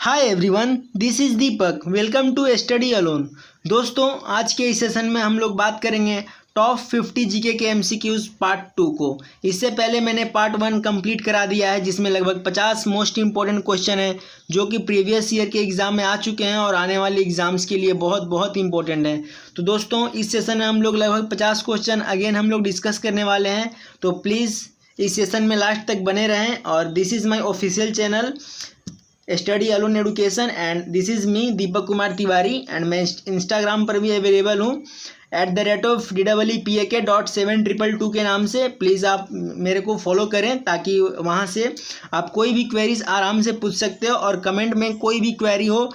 Hi everyone, this is Deepak. Welcome to Study Alone. दोस्तों, आज के इस सेशन में हम लोग बात करेंगे टॉप 50 जीके के एमसीक्यूज पार्ट 2 को। इससे पहले मैंने पार्ट 1 कंप्लीट करा दिया है, जिसमें लगभग 50 मोस्ट इंपॉर्टेंट क्वेश्चन है जो कि प्रीवियस ईयर के एग्ज़ाम में आ चुके हैं और आने वाले एग्ज़ाम्स के लिए बहुत बहुत इंपॉर्टेंट है। तो दोस्तों, इस सेशन में हम लोग लगभग 50 क्वेश्चन अगेन हम लोग डिस्कस करने वाले हैं। तो प्लीज़ इस सेशन में लास्ट तक बने रहें। और this is my official channel study alone education and this is me Deepak Kumar Tiwari. And मैं इंस्टाग्राम पर भी अवेलेबल हूँ @DEEPAK.722 के नाम से। प्लीज़ आप मेरे को फॉलो करें ताकि वहाँ से आप कोई भी क्वेरीज आराम से पूछ सकते हो। और कमेंट में कोई भी क्वेरी हो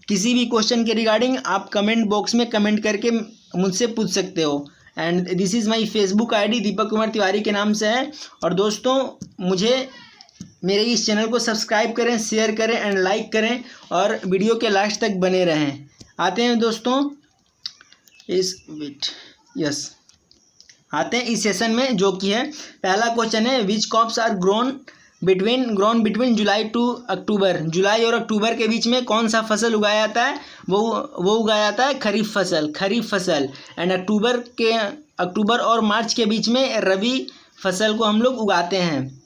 किसी भी क्वेश्चन के रिगार्डिंग, आप कमेंट बॉक्स में कमेंट करके मुझसे पूछ सकते हो। And this is my Facebook ID Deepak Kumar Tiwari के नाम से है। और दोस्तों, मुझे मेरे इस चैनल को सब्सक्राइब करें, शेयर करें एंड लाइक करें और वीडियो के लास्ट तक बने रहें। आते हैं दोस्तों आते हैं इस सेशन में, जो कि है पहला क्वेश्चन है which crops are grown between July to October. जुलाई और अक्टूबर के बीच में कौन सा फसल उगाया जाता है? वो उगाया जाता है खरीफ फसल। एंड अक्टूबर और मार्च के बीच में रबी फसल को हम लोग उगाते हैं।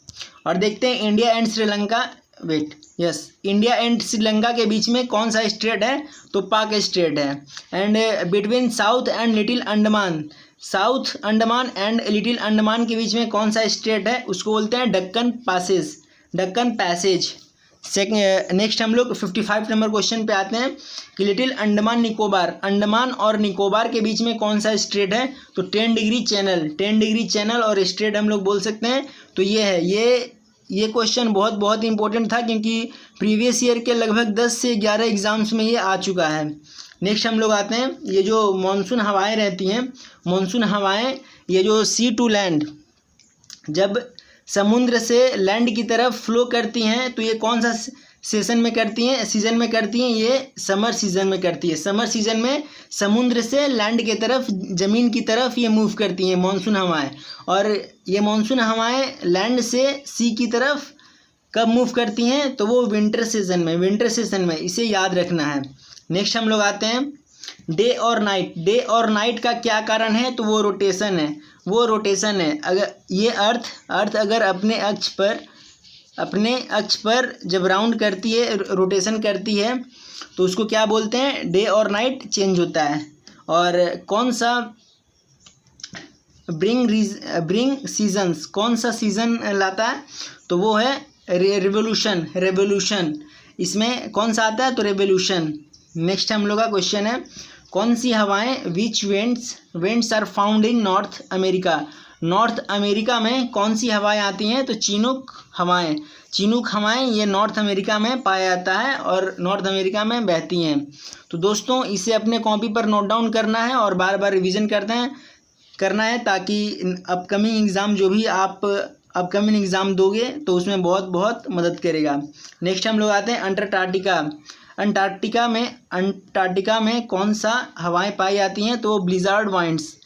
और देखते हैं इंडिया एंड श्रीलंका के बीच में कौन सा स्टेट है? तो पाक स्टेट है। And between south Andaman and little Andaman के बीच में कौन सा स्टेट है? उसको बोलते हैं डक्कन पैसेज। नेक्स्ट हम लोग 55 नंबर क्वेश्चन पे आते हैं कि लिटिल अंडमान और निकोबार के बीच में कौन सा स्टेट है? तो 10 डिग्री चैनल और स्टेट हम लोग बोल सकते हैं। तो ये है, ये क्वेश्चन बहुत बहुत इंपॉर्टेंट था क्योंकि प्रीवियस ईयर के लगभग 10 से 11 एग्जाम्स में ये आ चुका है। नेक्स्ट हम लोग आते हैं, ये जो मानसून हवाएं रहती हैं, ये जो सी टू लैंड, जब समुद्र से लैंड की तरफ फ्लो करती हैं तो ये कौन सा सीजन में करती हैं? ये समर सीजन में करती है। समर सीजन में समुद्र से लैंड की तरफ, ज़मीन की तरफ ये मूव करती हैं मानसून हवाएं। और ये मानसून हवाएं लैंड से सी की तरफ कब मूव करती हैं? तो वो विंटर सीजन में। इसे याद रखना है। नेक्स्ट हम लोग आते हैं डे और नाइट का क्या कारण है? तो वो रोटेशन है। अगर ये अर्थ अगर अपने अक्ष पर जब राउंड करती है, रोटेशन करती है, तो उसको क्या बोलते हैं? डे और नाइट चेंज होता है। और कौन सा ब्रिंग सीजन्स, कौन सा सीजन लाता है? तो वो है रेवोल्यूशन। इसमें कौन सा आता है? तो रेवोल्यूशन। नेक्स्ट हम लोग का क्वेश्चन है कौन सी हवाएं which winds are found in North America में कौन सी हवाएं आती हैं? तो चिनूक हवाएं ये नॉर्थ अमेरिका में पाया जाता है और नॉर्थ अमेरिका में बहती हैं। तो दोस्तों, इसे अपने कॉपी पर नोट डाउन करना है और बार बार रिवीजन करना है ताकि अपकमिंग एग्ज़ाम जो भी आप अपकमिंग एग्ज़ाम दोगे तो उसमें बहुत बहुत मदद करेगा। नेक्स्ट हम लोग आते हैं अंटार्कटिका में कौन सा हवाएं पाई जाती हैं? तो ब्लिज़ार्ड वाइंड्स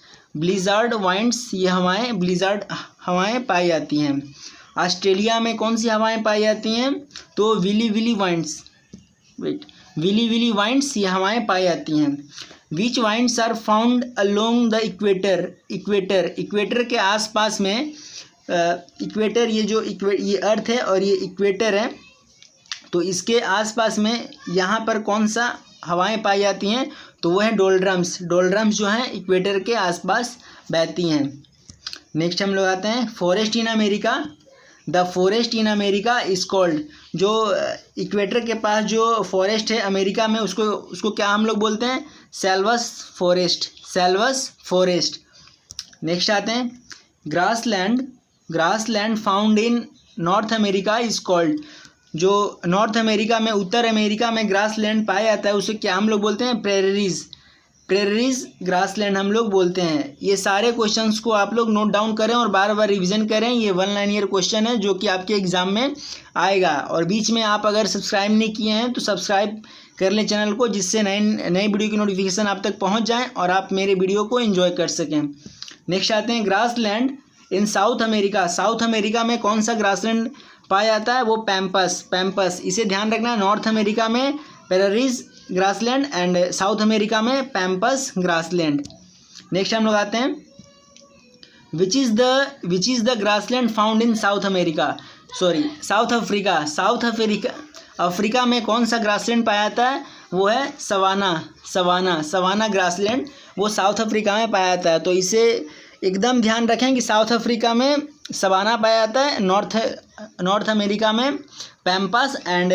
ये ब्लिज़ार्ड हवाएं पाई जाती हैं। ऑस्ट्रेलिया में कौन सी हवाएं पाई जाती हैं? तो विली वाइंड्स ये हवाएं पाई जाती हैं। Which winds are found along the equator के आसपास में, इक्वेटर ये अर्थ है और ये इक्वेटर है, तो इसके आसपास में यहाँ पर कौन सा हवाएं पाई जाती हैं? तो वो है डोलड्रम्स जो हैं इक्वेटर के आसपास बहती हैं। नेक्स्ट हम लोग आते हैं forest in America is called, जो इक्वेटर के पास जो फॉरेस्ट है अमेरिका में, उसको क्या हम लोग बोलते हैं? Selves forest. नेक्स्ट आते हैं grassland found in North America is called, जो नॉर्थ अमेरिका में, उत्तर अमेरिका में ग्रासलैंड पाया जाता है उसे क्या हम लोग बोलते हैं? प्रेरीज ग्रासलैंड हम लोग बोलते हैं। ये सारे क्वेश्चंस को आप लोग नोट डाउन करें और बार बार रिवीजन करें। ये 1 लाइनियर क्वेश्चन है जो कि आपके एग्जाम में आएगा। और बीच में आप अगर सब्सक्राइब नहीं किए हैं तो सब्सक्राइब कर लें चैनल को, जिससे नई वीडियो की नोटिफिकेशन आप तक पहुँच जाएँ और आप मेरे वीडियो को एंजॉय कर सकें। नेक्स्ट आते हैं ग्रासलैंड इन साउथ अमेरिका में कौन सा ग्रासलैंड पाया जाता है वो पैम्पस। इसे ध्यान रखना, नॉर्थ अमेरिका में prairies grassland and south America में पैम्पस ग्रासलैंड। नेक्स्ट हम लोग आते हैं, which is the grassland found in south Africa में कौन सा ग्रासलैंड पाया जाता है? वो है सवाना ग्रासलैंड, वो साउथ अफ्रीका में पाया जाता है। तो इसे एकदम ध्यान रखें कि साउथ अफ्रीका में सवाना पाया जाता है, नॉर्थ अमेरिका में पैम्पस एंड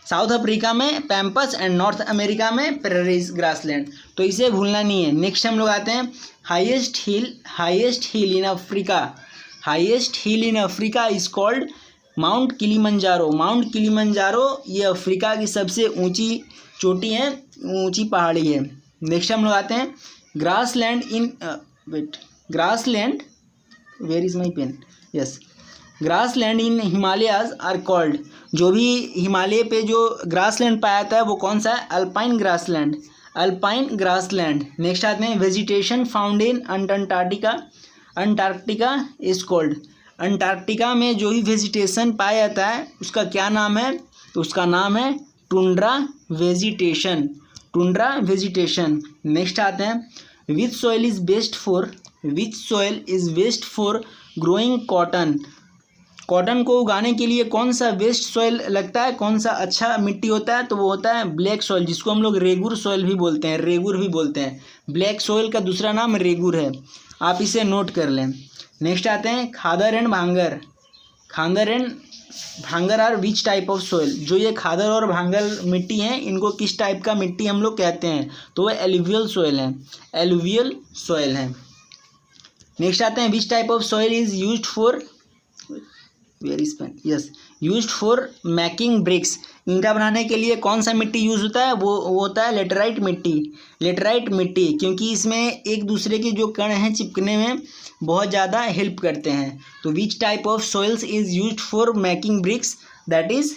साउथ अफ्रीका में पैम्पस एंड नॉर्थ अमेरिका में प्रेरीज ग्रासलैंड। तो इसे भूलना नहीं है। नेक्स्ट हम लोग आते हैं, highest hill in Africa is called mount Kilimanjaro. ये अफ्रीका की सबसे ऊंची चोटी है, ऊंची पहाड़ी है। नेक्स्ट हम लोग आते हैं, grassland in Himalayas are called. जो भी हिमालय पे जो ग्रासलैंड पाया जाता है वो कौन सा है? Alpine grassland. नेक्स्ट आते हैं, vegetation found in Antarctica is called. Antarctica में जो भी वेजिटेशन पाया जाता है उसका क्या नाम है? तो उसका नाम है टुंड्रा वेजिटेशन। नेक्स्ट आते हैं, विच soil is best for growing cotton को उगाने के लिए कौन सा बेस्ट सॉइल लगता है, कौन सा अच्छा मिट्टी होता है? तो वो होता है ब्लैक सॉइल, जिसको हम लोग रेगुर भी बोलते हैं। ब्लैक सॉइल का दूसरा नाम रेगुर है, आप इसे नोट कर लें। नेक्स्ट आते हैं, khadar and bhangar are which type of soil. जो ये खादर और भांगर मिट्टी हैं, इनको किस टाइप का मिट्टी हम लोग कहते हैं? तो वो एलुवियल सॉइल है। नेक्स्ट आते हैं, which type of soil is used for making bricks. ईंटा बनाने के लिए कौन सा मिट्टी यूज होता है? वो होता है लेटराइट मिट्टी, क्योंकि इसमें एक दूसरे के जो कण हैं चिपकने में बहुत ज़्यादा हेल्प करते हैं। तो which type of soils is used for making bricks? That is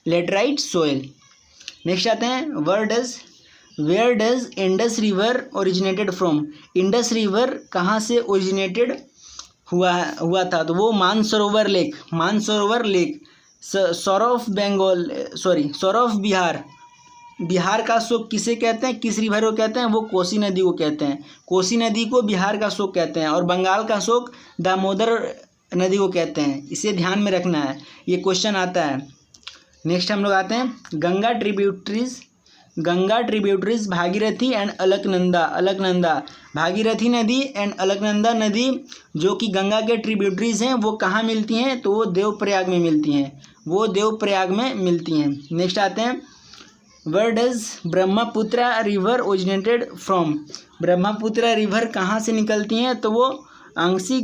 laterite soil. Next आते हैं, where does Indus river originated from. Indus river कहाँ से ओरिजिनेटेड हुआ था? तो वो मानसरोवर लेक सौरव बिहार का शोक किसे कहते हैं? किस रिवर को कहते हैं? वो कोसी नदी को कहते हैं। कोसी नदी को बिहार का शोक कहते हैं, और बंगाल का शोक दामोदर नदी को कहते हैं। इसे ध्यान में रखना है, ये क्वेश्चन आता है। नेक्स्ट हम लोग आते हैं, गंगा ट्रिब्यूटरीज भागीरथी एंड अलकनंदा। भागीरथी नदी एंड अलकनंदा नदी जो कि गंगा के ट्रिब्यूटरीज हैं, वो कहाँ मिलती हैं? तो वो देवप्रयाग में मिलती हैं। नेक्स्ट आते हैं, where does Brahmaputra river originated from. Brahmaputra river कहाँ से निकलती हैं? तो वो एंग्सी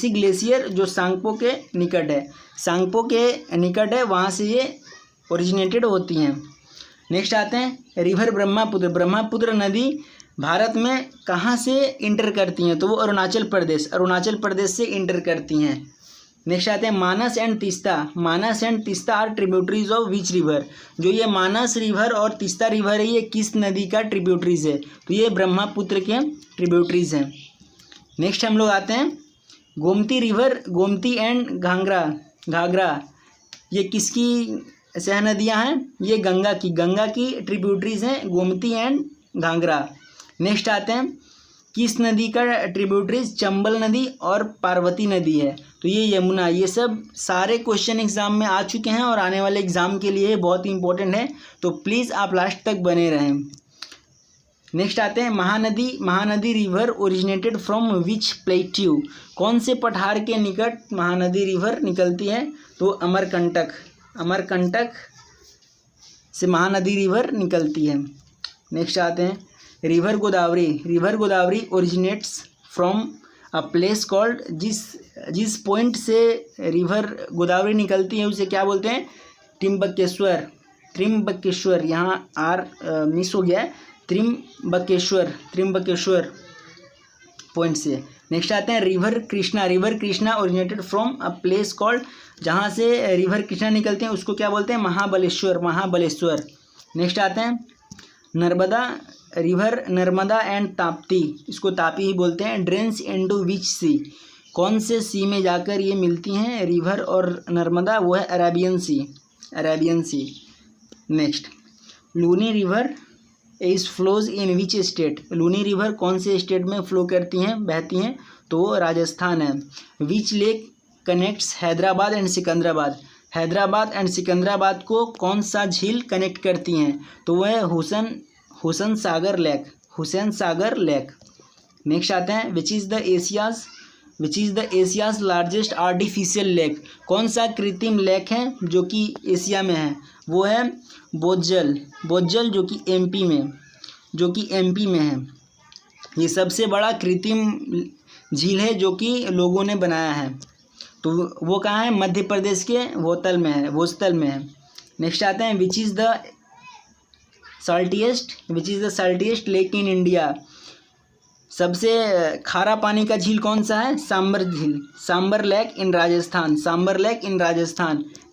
ग्लेशियर जो सांगपो के निकट है, वहाँ से ये ओरिजिनेटेड होती हैं। नेक्स्ट आते हैं, रिवर ब्रह्मपुत्र नदी भारत में कहाँ से इंटर करती हैं? तो वो अरुणाचल प्रदेश से इंटर करती हैं। नेक्स्ट आते हैं, Manas and Teesta are tributaries of which river. जो ये मानस रिवर और तीस्ता रिवर है, ये किस नदी का ट्रिब्यूटरीज है? तो ये ब्रह्मपुत्र के ट्रिब्यूटरीज हैं। नेक्स्ट हम लोग आते हैं, गोमती एंड घाघरा ये किसकी सहनदियाँ हैं? ये गंगा की ट्रिब्यूटरीज हैं, गोमती एंड घाघरा। नेक्स्ट आते हैं, किस नदी का ट्रिब्यूटरीज? चंबल नदी और पार्वती नदी है, तो ये यमुना। ये सब सारे क्वेश्चन एग्जाम में आ चुके हैं और आने वाले एग्जाम के लिए बहुत ही इंपॉर्टेंट है, तो प्लीज़ आप लास्ट तक बने रहें। नेक्स्ट आते हैं, Mahanadi river originated from which plateau. कौन से पठार के निकट महानदी रिवर निकलती है? तो अमरकंटक से महानदी रिवर निकलती है। नेक्स्ट आते हैं, river Godavari originates from a place called. जिस पॉइंट से रिवर गोदावरी निकलती है उसे क्या बोलते हैं? त्रिम्बकेश्वर। यहाँ आर मिस हो गया है, त्रिम्बकेश्वर पॉइंट से। नेक्स्ट आते हैं, river Krishna originated from a place called. जहाँ से रिवर कृष्णा निकलते हैं उसको क्या बोलते हैं? महाबलेश्वर। नेक्स्ट आते हैं, नर्मदा एंड ताप्ती, इसको तापी ही बोलते हैं। ड्रेन्स इनटू विच सी। कौन से सी में जाकर ये मिलती हैं रिवर और नर्मदा? वो है Arabian sea, Arabian sea. Next, Luni river is flows in which state? Luni river कौन से स्टेट में फ्लो करती हैं, बहती हैं? तो वो राजस्थान है। Which lake connects Hyderabad and Secunderabad? Hyderabad and Secunderabad को कौन सा झील कनेक्ट करती हैं? तो वह है Hussain Sagar lake, Hussain Sagar lake. Next आते हैं, which is the Asia's largest artificial lake? कौन सा कृत्रिम लेक है जो कि एशिया में है? वो है बोज्जल जो कि एमपी में है। ये सबसे बड़ा कृत्रिम झील है जो कि लोगों ने बनाया है। तो वो कहाँ है? मध्य प्रदेश के भोपाल में है। नेक्स्ट आते हैं, which is the saltiest lake in India? सबसे खारा पानी का झील कौन सा है? सांबर झील, Sambhar lake in Rajasthan.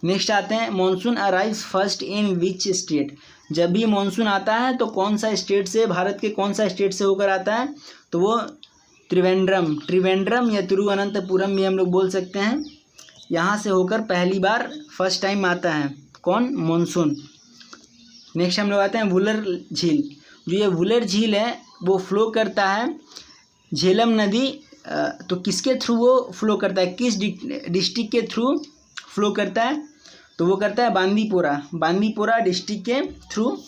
Next आते हैं, monsoon arrives first in which state? जब भी मॉनसून आता है तो कौन सा स्टेट से, भारत के कौन सा स्टेट से होकर आता है? तो वो त्रिवेंद्रम या तिरुवनंतपुरम भी हम लोग बोल सकते हैं। यहाँ से होकर पहली बार फर्स्ट टाइम आता है कौन? मॉनसून। नेक्स्ट हम लोग आते हैं वुलर झील। जो ये वुलर झील है वो फ्लो करता है झेलम नदी, तो किसके थ्रू वो फ्लो करता है? किस डिस्ट्रिक्ट के थ्रू फ्लो करता है? तो वो करता है बांदीपोरा डिस्ट्रिक्ट के थ्रू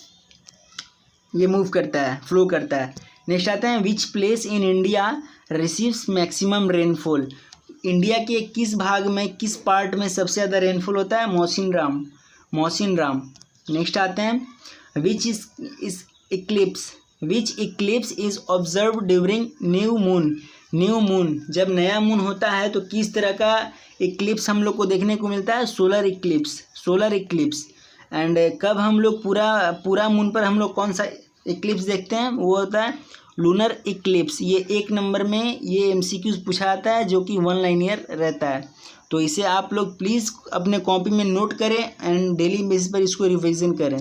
ये फ्लो करता है। नेक्स्ट आता है, which place in India receives maximum rainfall? India के किस भाग में, किस पार्ट में सबसे ज़्यादा रेनफॉल होता है? मौसिनराम। नेक्स्ट आते हैं, which eclipse is observe during new moon? जब नया मून होता है तो किस तरह का इक्लिप्स हम लोग को देखने को मिलता है? Solar Eclipse. एंड कब हम लोग पूरा मून पर हम लोग कौन सा इक्लिप्स देखते हैं? वो होता है लूनर इक्लिप्स। ये 1 नंबर में ये MCQs पूछा जाता है जो कि 1 लाइनियर रहता है। तो इसे आप लोग प्लीज़ अपने कॉपी में नोट करें एंड डेली बेसिस पर इसको रिविजन करें।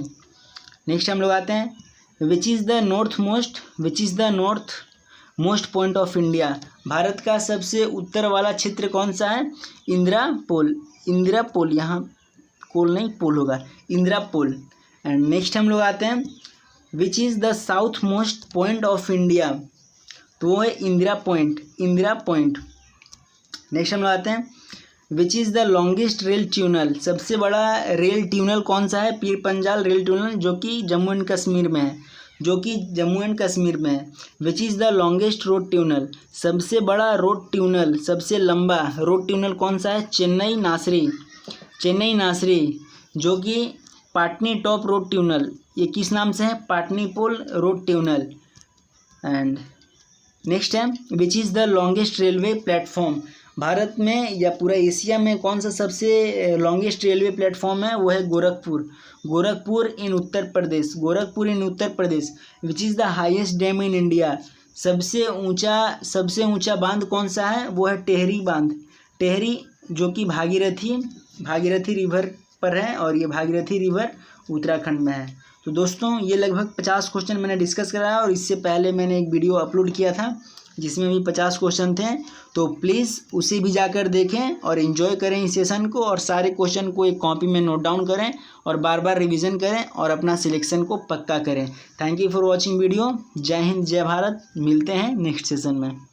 नेक्स्ट हम लोग आते हैं, which is the north most point of India? Bharat का सबसे उत्तर वाला क्षेत्र कौन सा है? इंदिरापोल, यहाँ कोल नहीं पोल होगा, इंदिरापोल। एंड नेक्स्ट हम लोग आते हैं, which is the south most point of India? तो वो है इंदिरा पॉइंट। नेक्स्ट हम लोग आते हैं, which is the longest rail tunnel? सबसे बड़ा रेल ट्यूनल कौन सा है? पीर पंजाल रेल ट्यूनल जो कि जम्मू एंड कश्मीर में है। विच is the longest road tunnel? सबसे बड़ा रोड ट्यूनल, सबसे लंबा रोड ट्यूनल कौन सा है? चेन्नई नासरी जो कि पाटनी टॉप रोड ट्यूनल, ये किस नाम से है? पाटनीपोल रोड ट्यूनल। एंड नेक्स्ट है, विच is the longest railway platform? Bharat में या पूरा एशिया में कौन सा सबसे लॉन्गेस्ट रेलवे प्लेटफॉर्म है? वो है Gorakhpur in Uttar Pradesh. Which is the highest dam in India? सबसे ऊंचा बांध कौन सा है? वो है टेहरी जो कि भागीरथी रिवर पर है, और ये भागीरथी रिवर उत्तराखंड में है। तो दोस्तों, ये लगभग 50 क्वेश्चन मैंने डिस्कस कराया, और इससे पहले मैंने एक वीडियो अपलोड किया था जिसमें भी 50 क्वेश्चन थे। तो प्लीज़ उसे भी जाकर देखें और एंजॉय करें इस सेशन को, और सारे क्वेश्चन को एक कॉपी में नोट डाउन करें और बार बार रिवीजन करें और अपना सिलेक्शन को पक्का करें। Thank you for watching video. जय हिंद, जय भारत। मिलते हैं नेक्स्ट सेशन में।